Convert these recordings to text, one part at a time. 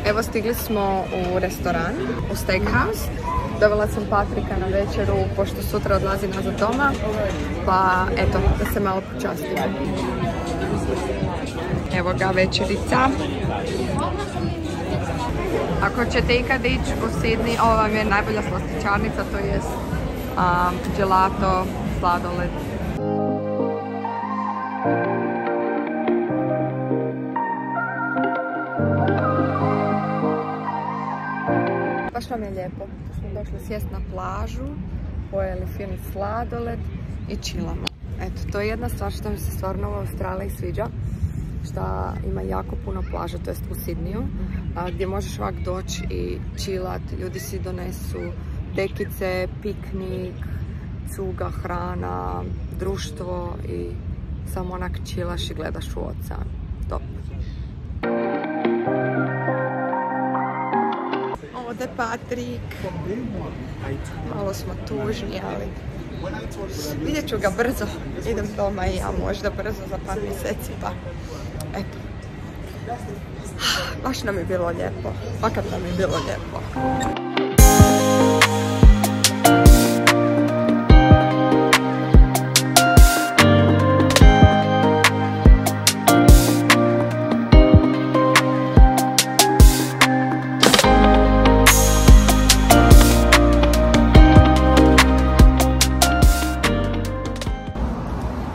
Evo stigli smo u restoran, u Steakhouse. Dovela sam Patrika na večeru, pošto sutra odlazi nazad doma. Pa eto, da se malo počastimo. Evo ga večerica. Ako ćete ikad ići u Sydney, ovo vam je najbolja slastičarnica, to je gelato, sladoled. Baš vam je lijepo. Smo došli sjest na plažu, pojeli fini sladoled i chillamo. Eto, to je jedna stvar što mi se stvarno u Australiji sviđa. Što ima jako puno plaža, to jest u Sydneyu, gdje možeš ovak doći i chillat. Ljudi si donesu dekice, piknik, cuga, hrana, društvo i samo onak chillaš i gledaš u ocean. Top. Ovdje Patrik. Malo smo tužni, ali vidjet ću ga brzo. Idem doma i ja možda brzo za par mjeseci, pa eto. Baš nam je bilo lijepo. Fakat nam je bilo lijepo.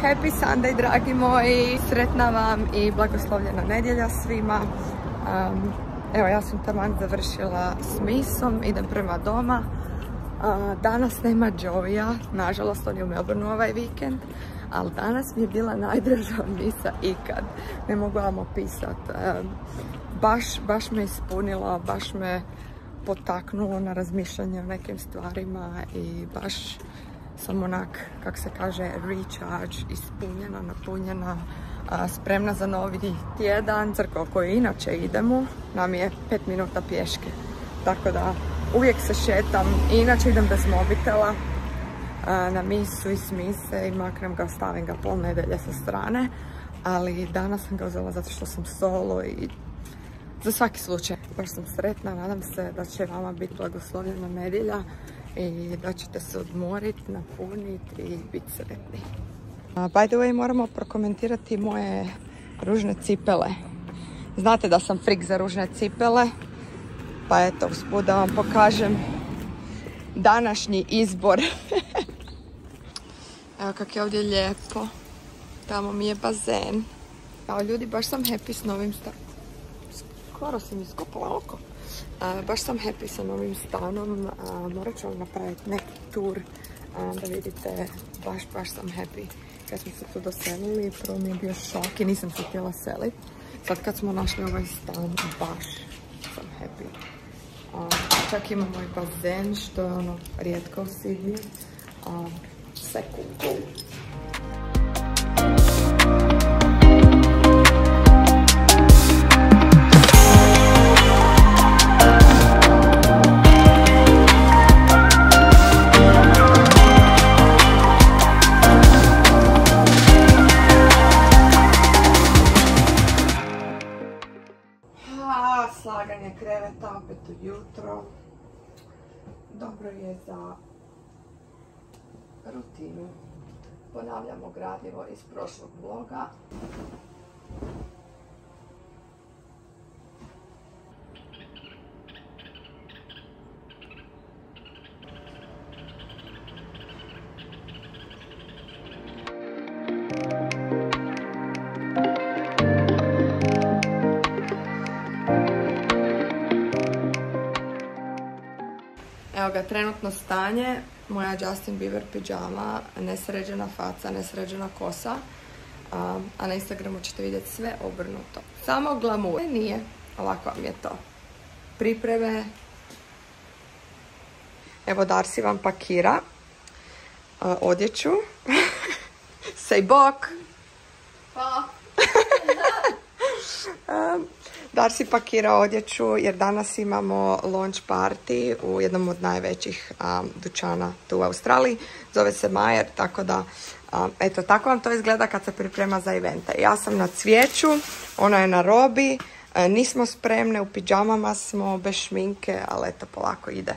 Happy Sunday, dragi moji, sretna vam i blagoslovljena nedjelja svima. Evo, ja sam taman završila s misom, idem prema doma. Danas nema Joeya, nažalost on je u Melbourneu ovaj vikend, ali danas mi je bila najdraža misa ikad. Ne mogu vam opisat. Baš me ispunilo, baš me potaknulo na razmišljanje o nekim stvarima i baš sam onak, kak se kaže, recharge, ispunjena, napunjena, spremna za novi tjedan. Crkva koju inače idemo nam je 5 minuta pješke, tako da uvijek se šetam i inače idem bez mobitela na misu i s mise i maknem ga, ostavim ga pol nedelje sa strane, ali danas sam ga uzela zato što sam solo i za svaki slučaj. Baš sam sretna, nadam se da će vama biti blagoslovljena nedjelja i da ćete se odmoriti, napuniti i biti sretni. By the way, moramo prokomentirati moje ružne cipele. Znate da sam frik za ružne cipele, pa eto, usput da vam pokažem današnji izbor. Evo kak je ovdje lijepo. Tamo mi je bazen. Evo ljudi, baš sam happy s novim stanom. Skoro sam iskopala oko. Baš sam happy sa novim stanom. Morat ću vam napraviti neki tur da vidite. Baš sam happy. Kad smo se tu doselili, prvo mi je bio šok i nisam se htjela seliti. Sad kad smo našli ovaj stan, baš sam happy. Čak imamo i bazen, što je ono rijetko u Sydney. Sve cool. Slaganje kreveta opet ujutro. Dobro je za rutinu. Ponavljamo gradivo iz prošlog vloga. Evo ga, trenutno stanje, moja Justin Bieber pidžama, nesređena faca, nesređena kosa, a na Instagramu ćete vidjeti sve obrnuto. Samo glamur. Nije, ovako vam je to. Pripreme. Evo, Darcy vam pakira odjeću. Say bok! Pa! Darcy pakira odjeću jer danas imamo launch party u jednom od najvećih dućana tu u Australiji. Zove se Myer, tako da, eto, tako vam to izgleda kad se priprema za evente. Ja sam na cvijeću, ona je na robi, Nismo spremne, u pidžamama smo, bez šminke, ali eto, polako ide.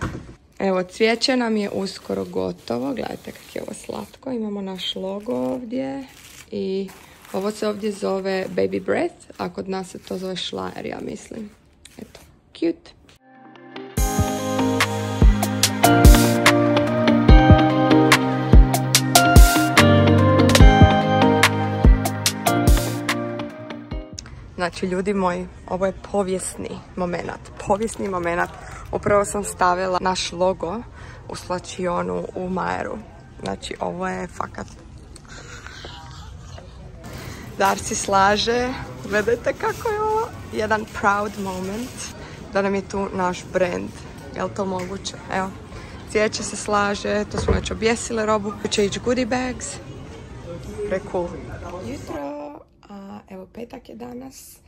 Evo, cvijeće nam je uskoro gotovo. Gledajte kako je ovo slatko. Imamo naš logo ovdje i ovo se ovdje zove Baby Breath, a kod nas se to zove šlajer, ja mislim. Eto, cute. Znači, ljudi moji, ovo je povijesni moment. Upravo sam stavila naš logo u slačionu u Majeru. Znači, ovo je fakat. Darcy slaže. Gledajte kako je ovo. Jedan proud moment. Da nam je tu naš brand. Je li to moguće? Evo. Cvijeće se slaže. To smo već objesile robu. Će ići goodie bags. Pre-cool. Jutro. Evo, petak je danas.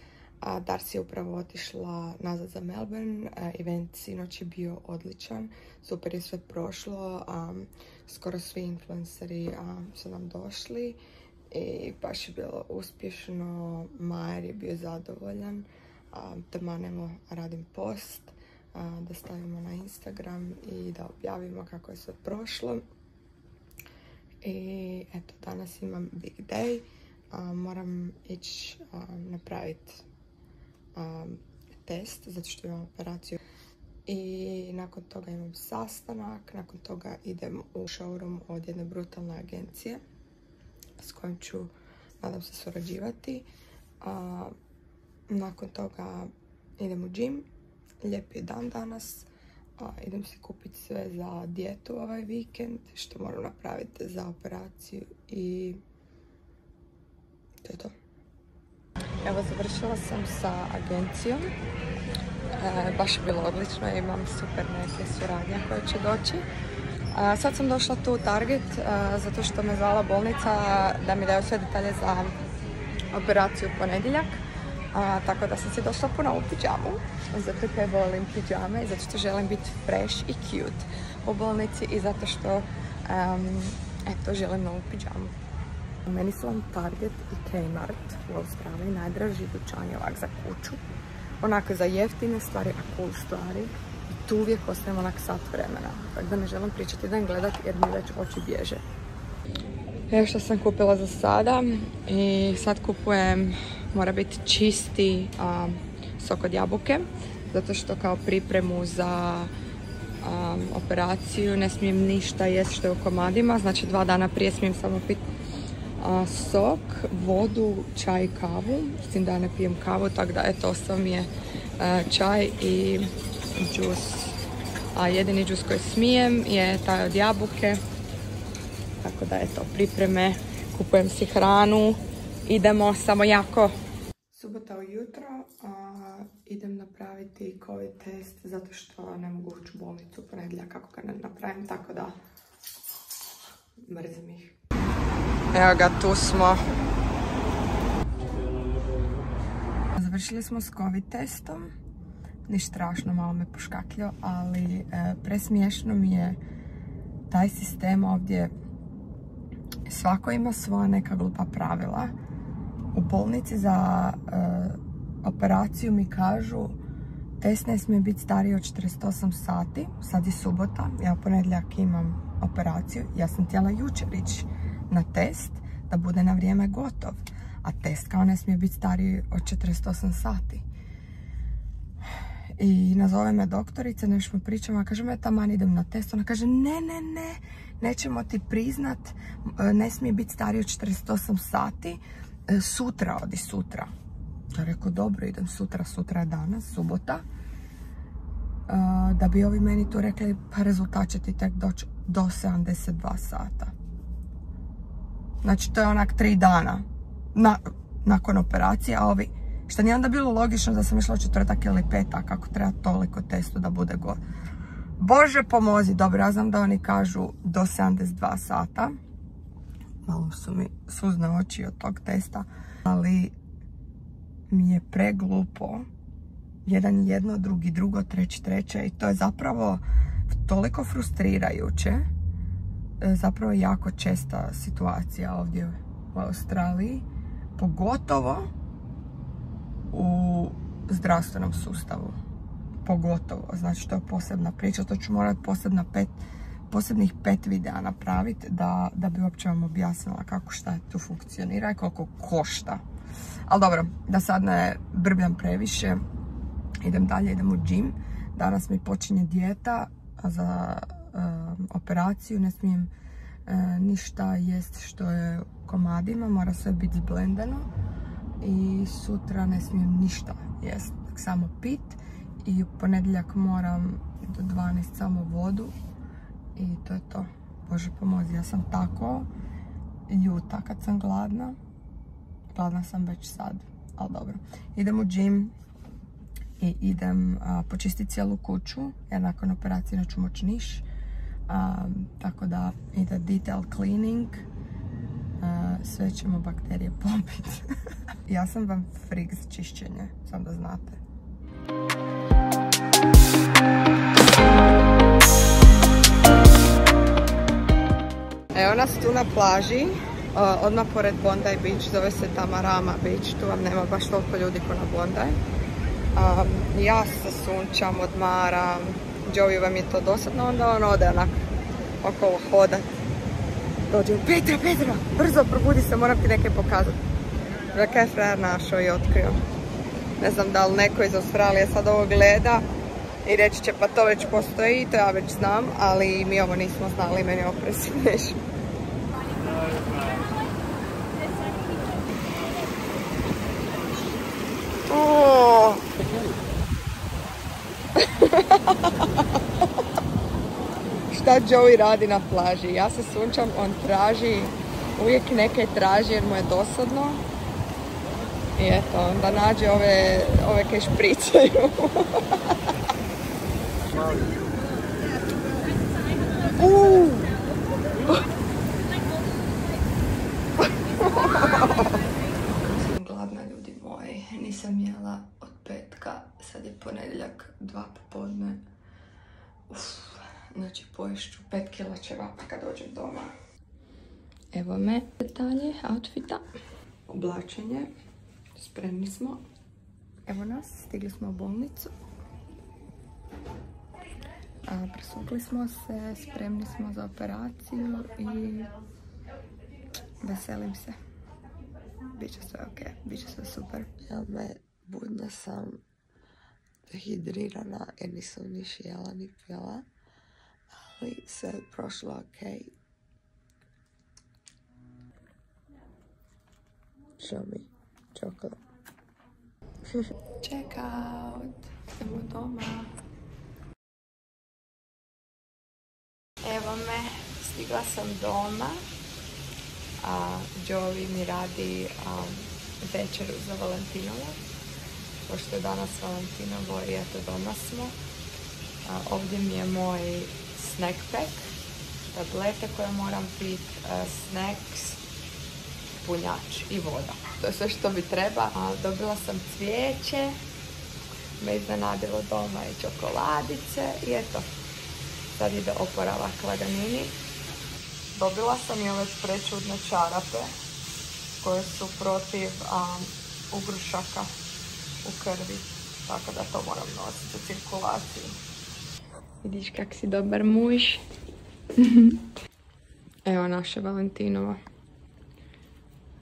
Darcy je upravo otišla nazad za Melbourne. Event sinoć je bio odličan. Super je sve prošlo. Skoro svi influenceri su nam došli. I baš je bilo uspješno. Majer je bio zadovoljan. Taman radim post da stavimo na Instagram i da objavimo kako je sve prošlo. I eto, danas imam big day. Moram ići napraviti test zato što imam operaciju i nakon toga imam sastanak, nakon toga idem u showroom od jedne brutalne agencije s kojom ću, nadam se, surađivati. Nakon toga idem u gym, lijep je dan danas, idem si kupiti sve za dijetu ovaj vikend što moram napraviti za operaciju i to je to. Evo, završila sam sa agencijom. Baš je bilo odlično, imam super neke suradnje koje će doći. Sad sam došla tu u Target zato što me zvala bolnica da mi daju sve detalje za operaciju u ponedjeljak. Tako da sam si došla puno u pidžamu, zato kaj volim pidžame i zato što želim biti fresh i cute u bolnici i zato što eto, želim novu pidžamu. Meni su vam Target i Kmart u Australiji najdraži dućani ovak za kuću. Onako za jeftine stvari, a cool stvari. I tu uvijek ostajem onak sat vremena. Tako da ne želim pričati, idem gledati jer mi već oči bježe. Evo što sam kupila za sada. I sad kupujem, mora biti čisti sok od jabuke. Zato što kao pripremu za operaciju ne smijem ništa jesti što je u komadima. Znači 2 dana prije smijem samo piti sok, vodu, čaj i kavu. S tim da ne pijem kavu, tako da eto, ostao mi je čaj i džus. A jedini džus koji smijem je taj od jabuke. Tako da eto, pripreme, kupujem si hranu, idemo samo jako. Subota ujutro, idem napraviti COVID test zato što ne mogu ući u bolnicu ponedjeljak kako ga ne napravim, tako da mrzim ih. Evo ga, tu smo. Završili smo s COVID testom. Ništa strašno, malo me poškakljao, ali presmiješno mi je taj sistem ovdje. Svako ima svoja neka glupa pravila. U bolnici za operaciju mi kažu test ne smije biti stariji od 48 sati. Sad je subota, ja u ponedjeljak imam operaciju. Ja sam htjela jučer ići na test da bude na vrijeme gotov. A test kao ne smije biti stariji od 48 sati. I nazove me doktorica, nešto mu pričamo, a kažem, ja taman idem na test. Ona kaže, ne, nećemo ti priznat, ne smije biti stariji od 48 sati. Sutra, odi sutra. Ja rekao, dobro, idem sutra je danas, subota. Da bi ovi meni tu rekli, pa rezultat će ti tek doći do 72 sata. Znači, to je onak 3 dana nakon operacije, a ovi, što nije onda bilo logično da sam išla u četvrtak ili petak, kako treba toliko testu da bude god. Bože pomozi, dobro, ja znam da oni kažu do 72 sata. Malo su mi suzne oči od tog testa, ali mi je preglupo. Jedan jedno, drugi drugo, treći treće i to je zapravo toliko frustrirajuće. Zapravo jako česta situacija ovdje u Australiji. Pogotovo u zdravstvenom sustavu. Pogotovo, znači to je posebna priča, to ću morati posebnih 5 videa napraviti da bi uopće vam objasnila kako šta tu funkcionira i koliko košta. Ali dobro, da sad ne brbljam previše, idem dalje, idem u gym. Danas mi počinje dijeta za operaciju, ne smijem ništa jest što je komadima, mora sve biti zblendeno i sutra ne smijem ništa jest, samo pit i u ponedjeljak moram do 12 samo vodu i to je to. Bože pomozi, ja sam tako ljuta kad sam gladna. Gladna sam već sad, ali dobro. Idem u gym i idem počistiti cijelu kuću jer nakon operacije neću moći niš. Tako da ide detail cleaning. Sve ćemo bakterije pobiti. Ja sam vam freak za čišćenje, sam da znate. Evo nas tu na plaži, odmah pored Bondi Beach, zove se Tamarama Beach, tu vam nema baš toliko ljudi ko na Bondi. Ja se sunčam, odmaram, Joey vam je to dosadno, onda on ode onak okolo hodat. Dođe, Petra, brzo probudi se, moram ti neke pokazati. Kaj je frajer našao i otkrio. Ne znam da li neko iz Australije sad ovo gleda i reći će pa to već postoji, to ja već znam, ali mi ovo nismo znali, meni je ovo presmiješno. Šta Joey radi na plaži? Ja se sunčam, on traži, uvijek neke traži jer mu je dosadno. I eto, onda nađe ove kaj špricaju. Sam gladna, ljudi moji, nisam jela od petka, sad je ponedjeljak, 2 popodne. Znači poješću 5 kila ćevapa kad dođem doma. Evo me detalje outfita. Oblačenje. Spremni smo. Evo nas, stigli smo u bolnicu. Presukli smo se, spremni smo za operaciju i veselim se. Biće sve ok, biće sve super. Jel me, budna sam, dehidrirana jer nisam niš jela ni pila. Ali sve je prošlo ok. Show me chocolate. Check out. Idemo doma. Evo me, stigla sam doma. Joey mi radi večeru za Valentinovo. Pošto je danas Valentinovo i eto doma smo. Ovdje mi je moj snack pack. Tablete koje moram pit, snacks, punjač i voda. To je sve što mi treba. Dobila sam cvijeće, me iznenadilo doma i čokoladice i eto, sad ide oporavak laganini. Dobila sam i ove prečudne čarape koje su protiv ugrušaka u krvi, tako da to moram nositi za cirkulaciju. Vidiš kak si dobar muž. Evo naše Valentinovo.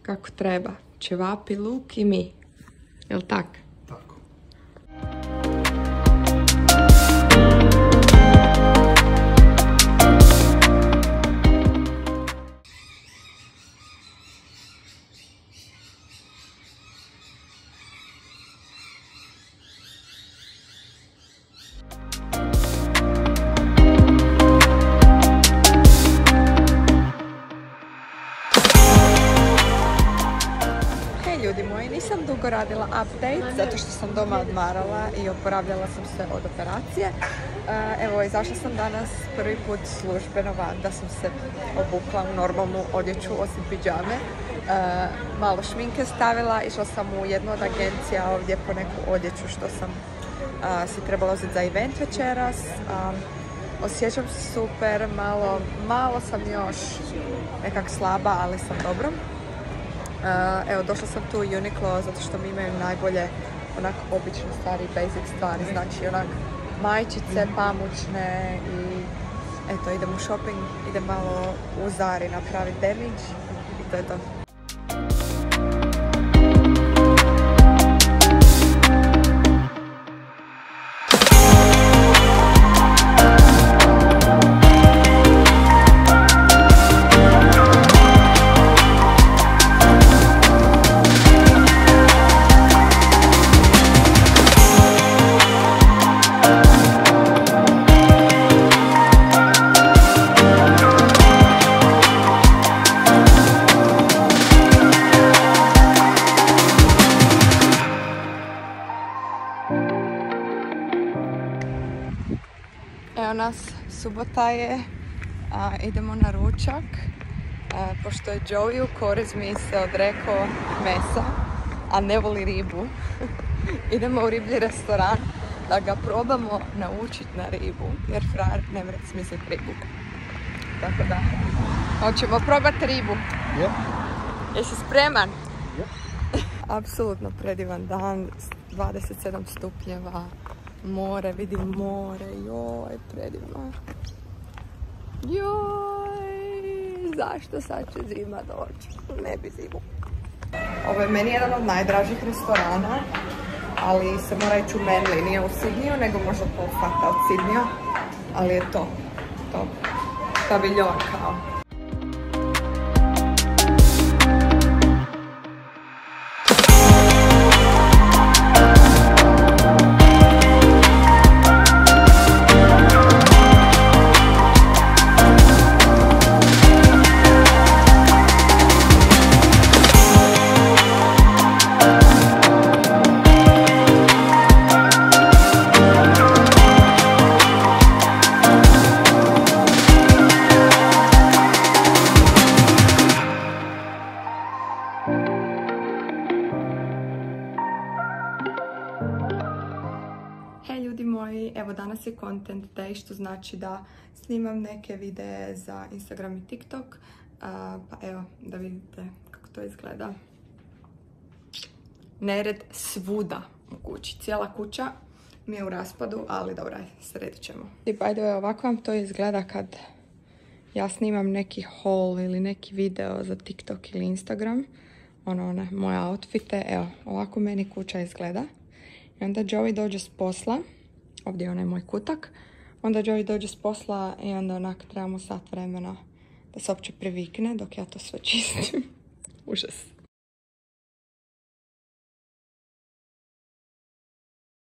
Kako treba. Ćevapi, luk i mi. Jel tak? Tako. Ljudi moji, nisam dugo radila update zato što sam doma odmarala i oporavljala sam se od operacije. Evo, izašla sam danas prvi put službeno van, da sam se obukla u normalnu odjeću osim pidžame. Malo šminke stavila, išla sam u jednu od agencija ovdje po neku odjeću što sam si trebala uzeti za event večeras. Osjećam se super, malo sam još nekak slaba, ali sam dobro. Evo, došla sam tu u Uniqlo zato što mi imaju najbolje onak obične stvari, basic stvari, znači onak majčice, pamučne i eto, idem u shopping, idem malo u Zari napraviti damage i to je to. Evo nas, subota je, idemo na ručak, pošto je Joey u Korizmi se odrekao mesa, a ne voli ribu. Idemo u riblji restoran da ga probamo naučiti na ribu, jer frajer ne mre smisliti ribu. Tako da, hoćemo probati ribu. Yep. Jesi spreman? Yep. Apsolutno predivan dan, 27 stupnjeva. More, vidim more, joj, predivno. Joj, zašto sad će zima doći? Ne bi zimu. Ovo je meni jedan od najdražih restorana, ali se mora ići u Manly, nije u Sydneyu, nego možda pol sata od Sydneya, ali je to paviljon kao. Hej ljudi moji, evo danas je content day, što znači da snimam neke videe za Instagram i TikTok, pa evo da vidite kako to izgleda. Nered svuda u kući, cijela kuća mi je u raspadu, ali dobra, sredit ćemo. I by the way, ovako vam to izgleda kad ja snimam neki haul ili neki video za TikTok ili Instagram, one moje outfite, evo ovako meni kuća izgleda. I onda Joey dođe s posla, ovdje je onaj moj kutak, onda Joey dođe s posla i onda onak trebamo sat vremena da se uopće privikne dok ja to sve čistim. Užas.